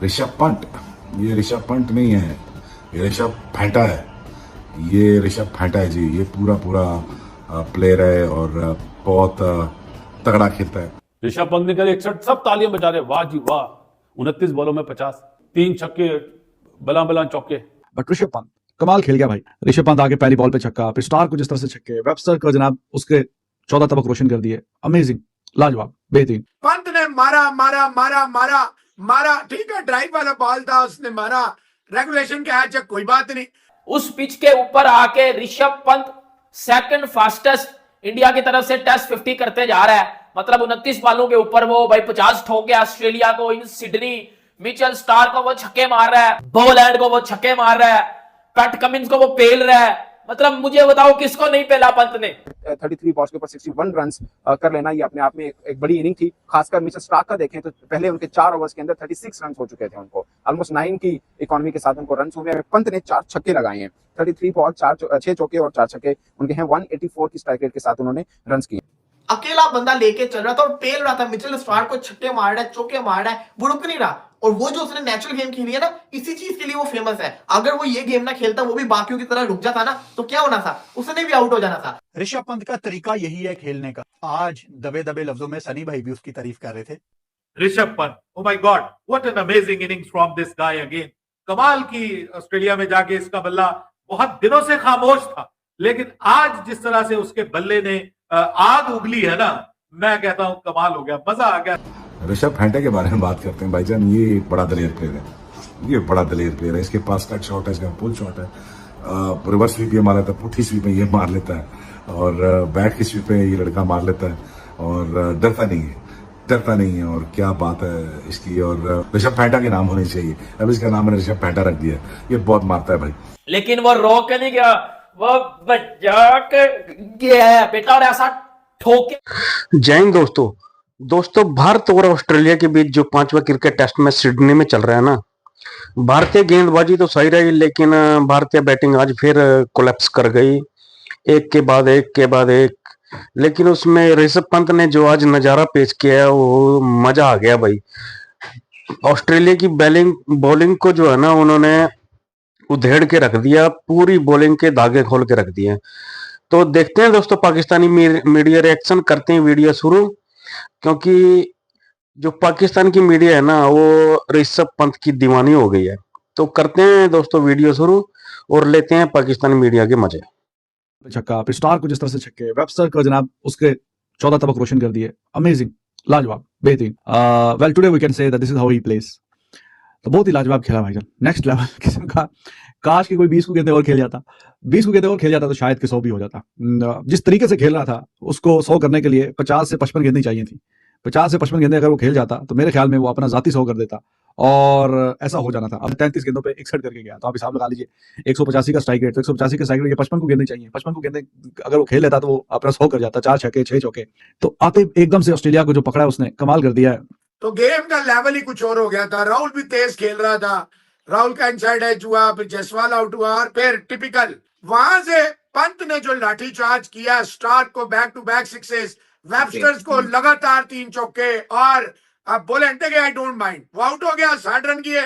ऋषभ पंत, ये ऋषभ पंत नहीं है, ये ऋषभ फेंटा है। ये ऋषभ फेंटा है जी, ये पूरा पूरा प्लेयर है और बहुत तगड़ा खेलता है। ऋषभ पंत ने कल 61, सब तालियां बजा रहे, वाह जी वाह। 29 बॉलों में 50, 3 छक्के, बला बला चौके। बट ऋषभ पंत कमाल खेल गया भाई। ऋषभ पंत आगे पहली बॉल पे छक्का, फिर स्टार को जिस तरह से छक्के, वेबस्टर को जनाब उसके 14 तबक रोशन कर दिए। अमेजिंग, लाजवाब, बेहतरीन। पंत ने मारा मारा मारा मारा मारा, ठीक है ड्राइव वाला बॉल था, उसने मारा, रेगुलेशन का है, कोई बात नहीं। उस पिच के ऊपर आके Rishabh Pant second fastest India की तरफ से टेस्ट 50 करते जा रहा है। मतलब 29 बॉलों के ऊपर वो भाई 50 ठोक के ऑस्ट्रेलिया को इन सिडनी। मिचेल स्टार को वो छक्के मार रहा है, बोलैंड को वो छक्के मार रहा है, पैट कमिंस को वो पेल रहा है। मतलब मुझे बताओ किसको नहीं पेला पंत ने। 33 बॉल्स के ऊपर 61 रन्स कर लेना ये अपने आप में एक बड़ी इनिंग थी। खासकर मिचेल स्टार्क का देखें तो पहले उनके 4 ओवर्स के अंदर 36 रन हो चुके थे उनको, ऑलमोस्ट 9 की इकोनॉमी के साथ उनको रन हुए। पंत ने 4 छक्के लगाए हैं, 33 बॉल 6 चौके और 4 छक्के उनके हैं। 184 की स्ट्राइक रेट के साथ उन्होंने रन किए। अकेला बंदा लेके चल रहा था और पेल रहा था। मिचेल स्टार्क को छक्के मार रहा है, चौके मार रहा है, वो रुक नहीं रहा। और वो जो उसने नेचुरल गेम खेली है ना, इसी चीज के लिए वो फेमस है। अगर वो ये गेम ना खेलता, वो भी बाकियों की तरह रुक जाता ना, तो क्या होना था, उसने भी आउट हो जाना था। ऋषभ पंत का तरीका यही है खेलने का। आज दबे दबे लफ्जों में सनी भाई भी उसकी तारीफ कर रहे थे। Rishabh Pant, oh my God, what an amazing innings from this guy again. कमाल की ऑस्ट्रेलिया में जाके इसका बल्ला बहुत दिनों से खामोश था, लेकिन आज जिस तरह से उसके बल्ले ने आग उगली है ना, मैं कहता हूं कमाल हो गया, मजा आ गया। ऋषभ फेंटा के बारे में बात करते हैं भाईजान, ये बड़ा दलेर प्लेयर है, ये बड़ा दलेर प्लेयर है। इसके पास कट शॉट है, इसका पुल शॉट है, रिवर्स स्वीप ये मार लेता है, पुट्ठी स्वीप में ये मार लेता है, और बैट की स्वीप में ये लड़का मार लेता है, और डरता नहीं है। और क्या बात है इसकी। और ऋषभ फेंटा के नाम होने चाहिए, अब इसका नाम मैंने ऋषभ फेंटा रख दिया। ये बहुत मारता है भाई। लेकिन वो रोक नहीं गया, वो बचा के गया बेटा, और ऐसा ठोके। जय हिंद दोस्तों, भारत और ऑस्ट्रेलिया के बीच जो 5वां क्रिकेट टेस्ट मैच सिडनी में चल रहा है ना, भारतीय गेंदबाजी तो सही रही, लेकिन भारतीय बैटिंग आज फिर कोलैप्स कर गई, एक के बाद एक। लेकिन उसमें ऋषभ पंत ने जो आज नजारा पेश किया है, वो मजा आ गया भाई। ऑस्ट्रेलिया की बॉलिंग को जो है ना, उन्होंने उधेड़ के रख दिया, पूरी बॉलिंग के धागे खोल के रख दिए। तो देखते हैं दोस्तों, पाकिस्तानी मीडिया रिएक्शन करते हैं वीडियो शुरू, क्योंकि जो पाकिस्तान की मीडिया है ना, वो ऋषभ पंत की दीवानी हो गई है। तो करते हैं दोस्तों वीडियो शुरू और लेते हैं पाकिस्तानी मीडिया के मजे। छक्का, फिर स्टार को जिस तरह से छक्के, वेबस्टर को जनाब उसके 14 तबक रोशन कर दिए। अमेजिंग, लाजवाब, बेहतरीन। Well today we can say that this is how he plays. तो बहुत ही लाजवाब खेला भाईजान, नेक्स्ट लेवल किस्म का। काश कि कोई 20 को गेंदे और खेल जाता, 20 को गेंदे और खेल जाता तो शायद कि 100 भी हो जाता। जिस तरीके से खेल रहा था, उसको 100 करने के लिए 50 से 55 गेंदें चाहिए थी। 50 से 55 गेंदें अगर वो खेल जाता तो मेरे ख्याल में वो अपना जाती 100 कर देता, और ऐसा हो जाना था। अब 33 गेंदों पे 61 करके गया, तो आप हिसाब लगा लीजिए 185 का स्ट्राइक रेट, तो 185 के स्ट्राइक रेट 55 को गेंदें चाहिए। 55 को गेंदें अगर वो खेल लेता तो वो अपना 100 कर जाता, 4 छक्के 6 चौके। तो आते एकदम से ऑस्ट्रेलिया को जो पकड़ा उसने कमाल कर दिया है। तो गेम का लेवल ही कुछ और हो गया था। राहुल भी तेज खेल रहा था, राहुल का इनसाइड एज हुआ, फिर जसवाल आउट हुआ, और फिर टिपिकल वहां से पंत ने जो लाठी चार्ज किया, स्टार्क को back to back sixes, Webster's को लगातार 3 चौके, और अब बोलेंड के आई डोंट माइंड, वो आउट हो गया, 60 रन किए,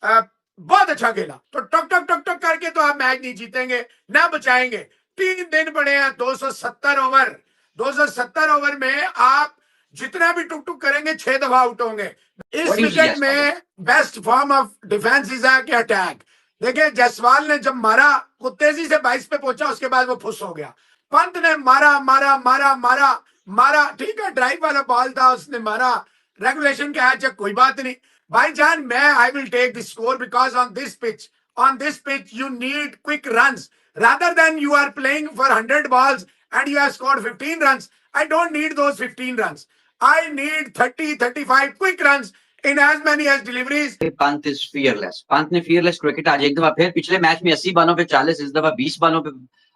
बहुत अच्छा खेला। तो टक टक टक टक करके तो आप मैच नहीं जीतेंगे ना बचाएंगे। 3 दिन पड़े हैं, 270 ओवर में आप जितना भी टुक टुक करेंगे 6 दफा आउट होंगे। इस विकेट में best form of defence is attack. देखिए जसवाल ने जब मारा, वो तेजी से 22 पे पहुंचा, उसके बाद वो फुस हो गया। पंत ने मारा मारा मारा मारा मारा, ठीक है ड्राइव वाला बॉल था, उसने मारा, रेगुलेशन का है, कोई बात नहीं भाईजान। मैं I will take the score because on this pitch you need quick runs rather than you are playing for 100 balls and you have scored 15 runs. I don't need those 15 runs. I need 30-35 quick runs in as many as deliveries. Pant is fearless. Pant ने fearless cricket आज एक दफा फिर, पिछले match में 80 बालों पे 40, इस दफा 20 बालों पे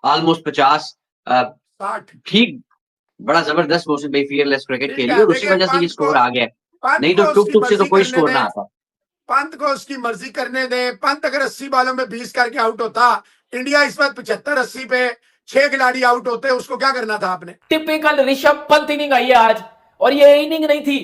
ऑलमोस्ट 50, 60 ठीक, बड़ा जबरदस्त मौसम पे fearless क्रिकेट खेली, और उसी वजह से ये स्कोर आ गया। नहीं तो टुक टुक से तो कोई स्कोर ना आता। पंत को उसकी मर्जी करने दे। पंत अगर 80 बालों में 20 करके आउट होता, इंडिया इस वक्त 75-80 पे 6 खिलाड़ी आउट होते, उसको क्या करना था आपने। टिपिकल ऋषभ पंत इनिंग आई है आज, और ये इनिंग नहीं थी,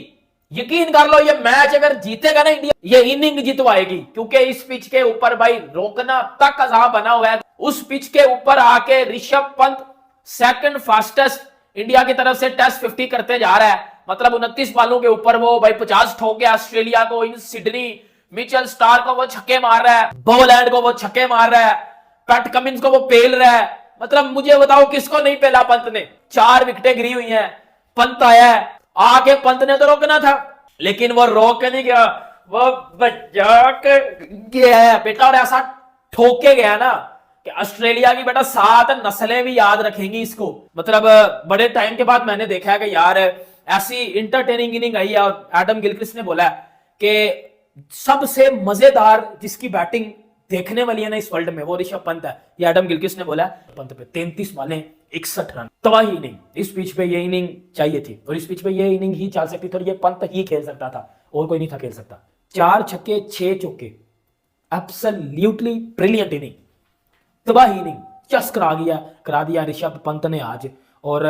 यकीन कर लो, ये मैच अगर जीतेगा ना इंडिया, ये इनिंग जितवाएगी, क्योंकि इस पिच के ऊपर भाई रोकना तक अजाब बना हुआ है। उस पिच के ऊपर आके Rishabh Pant second fastest India की तरफ से टेस्ट 50 करते जा रहा है। मतलब 29 बालों के ऊपर वो भाई 50 ठोक के ऑस्ट्रेलिया को, इन सिडनी मिचेल स्टार को वो छक्के मार रहा है, बोलैंड को वो छक्के मार रहा है, पैट कमिंस को वो पेल रहा है। मतलब मुझे बताओ किसको नहीं पेला पंत ने। 4 विकेटें गिरी हुई हैं, पंत आया है, आके पंत ने तो रोकना था, लेकिन वो रोक नहीं गया, वो बचा के गया है बेटा। और ऐसा ठोके गया ना कि ऑस्ट्रेलिया की बेटा 7 नस्लें भी याद रखेंगी इसको। मतलब बड़े टाइम के बाद मैंने देखा है कि यार ऐसी इंटरटेनिंग इनिंग आई है। और एडम गिलक्रिस्ट ने बोला कि सबसे मजेदार जिसकी बैटिंग देखने वाली है ना इस वर्ल्ड में, वो ऋषभ पंत है। ये एडम गिलक्रिस्ट ने बोला। पंत पे 33 बालें 61 रन, तबाही नहीं। इस पिच पे ये इनिंग चाहिए थी, और इस पिच पे ये इनिंग ही चल सकती थी, और ये पंत ही खेल सकता था, और कोई नहीं था खेल सकता। 4 छक्के 6 चौके, एब्सोल्युटली ब्रिलियंट इनिंग, तबाही इनिंग, चस करा दिया ऋषभ पंत ने आज। और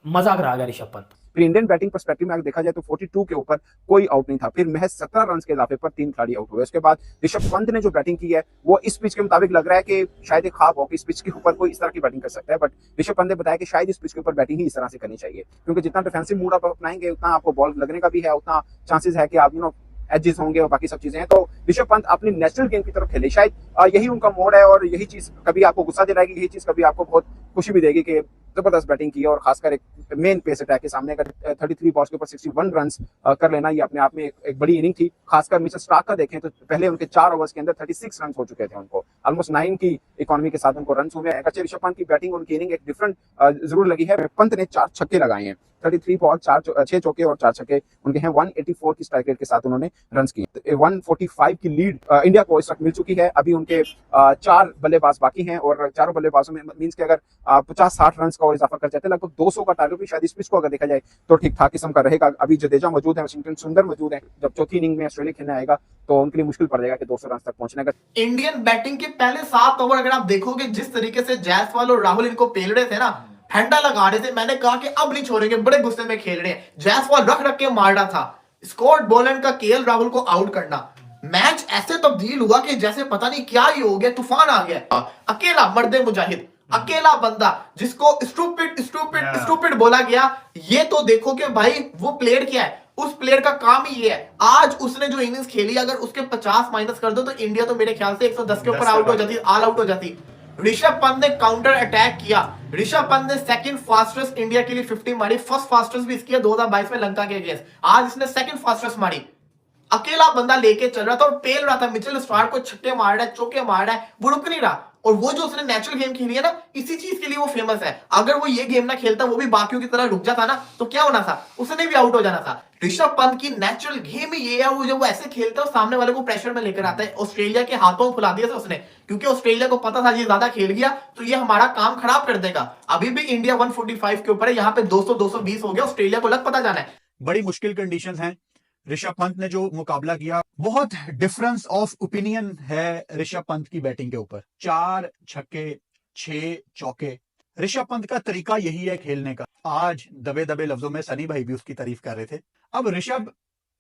मजा करा गया ऋषभ पंत। फिर इंडियन बैटिंग पर्सपेक्टिव में अगर देखा जाए तो 42 के ऊपर कोई आउट नहीं था। फिर महज 17 रन के इजाफे पर 3 खिलाड़ी आउट हुए। उसके बाद ऋषभ पंत ने जो बैटिंग की है वो इस पिच के मुताबिक लग रहा है कि शायद एक ख्वाब हो कि इस पिच के ऊपर कोई इस तरह की बैटिंग कर सकता है। बट ऋषभ पंत ने बताया कि शायद इस पिच के ऊपर बैटिंग ही इस तरह से करनी चाहिए, क्योंकि जितना डिफेंसिव मूड आप अपनाएंगे उतना आपको बॉल लगने का भी है, उतना चांसेस है कि आप एजेस होंगे और बाकी सब चीजें हैं। तो ऋषभ पंत अपनी नेचुरल गेम की तरफ खेले, शायद यही उनका मोड है। और यही चीज कभी आपको गुस्सा दिलाएगी, यही चीज कभी आपको बहुत खुशी भी देगी कि जबरदस्त बैटिंग की है। और खासकर एक मेन पेस अटैक के सामने अगर 33 बॉल्स के ऊपर 61 रन कर लेना, ये अपने आप में एक बड़ी इनिंग थी। खासकर मिचेल स्टार्क का देखें तो पहले उनके 4 ओवर्स के अंदर 36 रन हो चुके थे उनको, ऑलमोस्ट 9 की इकोनॉमी के साथ उनको रन हुए। अगरचे ऋषभ पंत की बैटिंग, उनकी इनिंग एक डिफरेंट जरूर लगी है। पंत ने 4 छक्के लगाए हैं, 33 बॉल 6 चौके और 4 छक्के उनके हैं। 184 की स्ट्राइक रेट के साथ उन्होंने रन किए। 145 की लीड इंडिया को इस वक्त मिल चुकी है। अभी उनके 4 बल्लेबाज बाकी हैं, और चारों बल्लेबाजों में मींस के अगर 50-60 रन का और इजाफा कर जाते हैं, लगभग 200 का टारगेट भी शायद इस पिच को अगर देखा जाए तो ठीक ठाक किस्म का रहेगा। अभी जडेजा मौजूद है, वाशिंगटन सुंदर मौजूद है। जब चौथी इनिंग में ऑस्ट्रेलिया खेलने आएगा तो उनके लिए मुश्किल पड़ जाएगा कि 200 रन तक पहुंचने का। इंडियन बैटिंग के पहले 7 ओवर अगर आप देखोगे, जिस तरीके से जायसवाल और राहुल इनको पेल रहे थे ना, ठंडा लगा रहे थे, मैंने कहा कि अब नहीं छोड़ेंगे, बड़े गुस्से में खेल रहे हैं। जायसवाल रख के मार रहा था, स्कॉट बोलैंड का केएल राहुल को आउट करना। मैच ऐसे तब्दील हुआ कि जैसे पता नहीं क्या ही हो गया, तूफान आ गया। अकेला मर्दे मुजाहिद, अकेला बंदा जिसको स्टूपिड बोला गया। ये तो देखो कि भाई वो प्लेयर क्या है, उस प्लेयर का काम ही ये है। आज उसने जो इनिंग्स खेली, अगर उसके 50 माइनस कर दो तो इंडिया तो मेरे ख्याल से 110 के ऊपर आउट हो जाती, ऑल आउट हो जाती। ऋषभ पंत ने काउंटर अटैक किया। ऋषभ पंत ने सेकंड फास्टेस्ट इंडिया के लिए 50 मारी, फर्स्ट फास्टेस्ट भी इसकी 2022 में लंका के अगेंस्ट। आज इसने सेकंड फास्टेस्ट मारी, अकेला बंदा लेके चल रहा था और पेल रहा था। मिचेल स्टार्क को छक्के मार रहा है, चौके मार रहा है, वो रुक नहीं रहा। और वो जो उसने नेचुरल गेम खेली है ना, इसी चीज के लिए वो फेमस है। अगर वो ये गेम ना खेलता, वो भी बाकियों की तरह रुक जाता ना, तो क्या होना था, उसने भी आउट हो जाना था। ऋषभ पंत की नेचुरल गेम ही ये है, वो जब वो ऐसे खेलता है सामने वाले को प्रेशर में लेकर आता है। ऑस्ट्रेलिया के हाथों फुला दिया था उसने, क्योंकि ऑस्ट्रेलिया को पता था ये ज्यादा खेल गया तो ये हमारा काम खराब कर देगा। अभी भी इंडिया 145 के ऊपर है, यहाँ पे 200-220 हो गया। ऑस्ट्रेलिया को लग पता जाना है। बड़ी मुश्किल कंडीशंस हैं। ऋषभ पंत ने जो मुकाबला किया, बहुत डिफरेंस ऑफ ओपिनियन है ऋषभ पंत की बैटिंग के ऊपर। 4 छक्के 6 चौके, ऋषभ पंत का तरीका यही है खेलने का। आज दबे दबे लफ्जों में सनी भाई भी उसकी तारीफ कर रहे थे। अब ऋषभ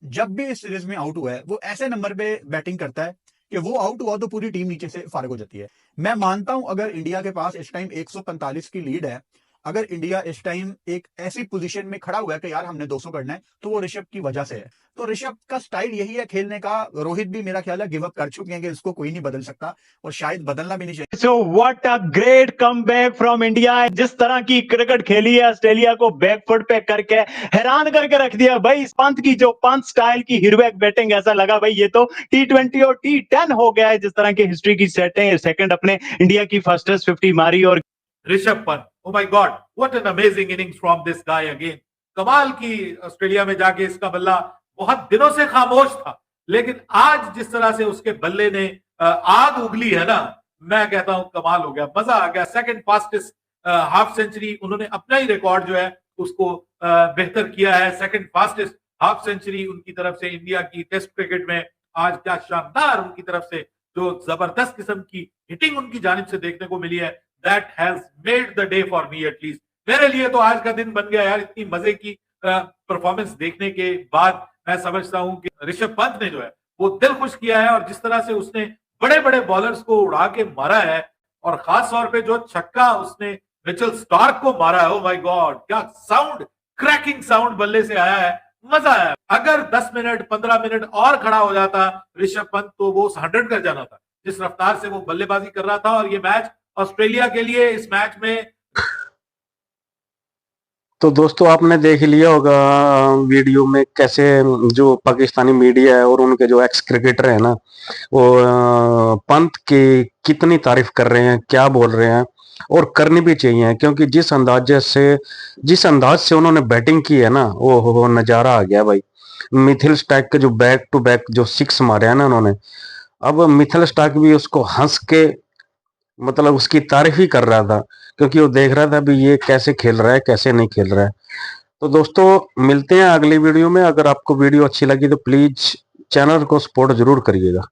जब भी इस सीरीज में आउट हुआ है, वो ऐसे नंबर पे बैटिंग करता है कि वो आउट हुआ तो पूरी टीम नीचे से फारिग हो जाती है। मैं मानता हूं अगर इंडिया के पास इस टाइम 145 की लीड है, अगर इंडिया इस टाइम एक ऐसी पोजीशन में खड़ा हुआ है कि यार हमने 200 करना है, तो वो ऋषभ की वजह से है। तो ऋषभ का स्टाइल यही है खेलने का। रोहित भी मेरा ख्याल है गिव अप कर चुके हैं कि इसको कोई नहीं बदल सकता, और शायद बदलना भी नहीं चाहिए। So what a great comeback from India. जिस तरह की क्रिकेट खेली है, ऑस्ट्रेलिया को बैकफुट पे करके हैरान करके रख दिया भाई। इस पंत की जो पंत स्टाइल की हीरोइक बैटिंग, ऐसा लगा भाई ये तो T20 और T10 हो गया है। जिस तरह की हिस्ट्री की सेकंड अपने इंडिया की फर्स्टेस्ट 50 मारी। और Rishabh Pant, oh my God, what an amazing innings from this guy again. कमाल की, ऑस्ट्रेलिया में जाके इसका बल्ला बहुत दिनों से खामोश था, लेकिन आज जिस तरह से उसके बल्ले ने आग उगली है ना, मैं कहता हूं कमाल हो गया, मजा आ गया। सेकंड फास्टेस्ट हाफ सेंचुरी, उन्होंने अपना ही रिकॉर्ड जो है उसको बेहतर किया है। सेकंड फास्टेस्ट हाफ सेंचुरी उनकी तरफ से इंडिया की टेस्ट क्रिकेट में। आज क्या शानदार उनकी तरफ से जो जबरदस्त किस्म की हिटिंग उनकी जानिब से देखने को मिली है। That has made the day for me, at least मेरे लिए तो आज का दिन बन गया यार। इतनी मजे की परफॉर्मेंस देखने के बाद मैं समझता हूं कि ऋषभ पंत ने जो है वो दिल खुश किया है, और जिस तरह से उसने बड़े बड़े बॉलर्स को उड़ा के मारा है, और खास तौर पे जो छक्का उसने मिचेल स्टार्क को मारा है, ओ माय गॉड, क्या साउंड, क्रैकिंग साउंड बल्ले से आया है, मजा आया। अगर 10 मिनट 15 मिनट और खड़ा हो जाता ऋषभ पंत तो वो 100 कर जाना था, जिस रफ्तार से वो बल्लेबाजी कर रहा था। और ये मैच ऑस्ट्रेलिया के लिए, इस मैच में तो दोस्तों आपने देख लिया होगा वीडियो में कैसे जो पाकिस्तानी मीडिया है और उनके जो एक्स क्रिकेटर है ना, वो पंत की कितनी तारीफ कर रहे हैं, क्या बोल रहे हैं, और करनी भी चाहिए, क्योंकि जिस अंदाज से उन्होंने बैटिंग की है ना, वो नजारा आ गया भाई। मिथिल स्टार्क के जो बैक टू बैक जो 6 मारे हैं ना उन्होंने, अब मिथिल स्टार्क भी उसको हंस के मतलब उसकी तारीफ ही कर रहा था, क्योंकि वो देख रहा था भी ये कैसे खेल रहा है, कैसे नहीं खेल रहा है। तो दोस्तों मिलते हैं अगली वीडियो में। अगर आपको वीडियो अच्छी लगी तो प्लीज चैनल को सपोर्ट जरूर करिएगा।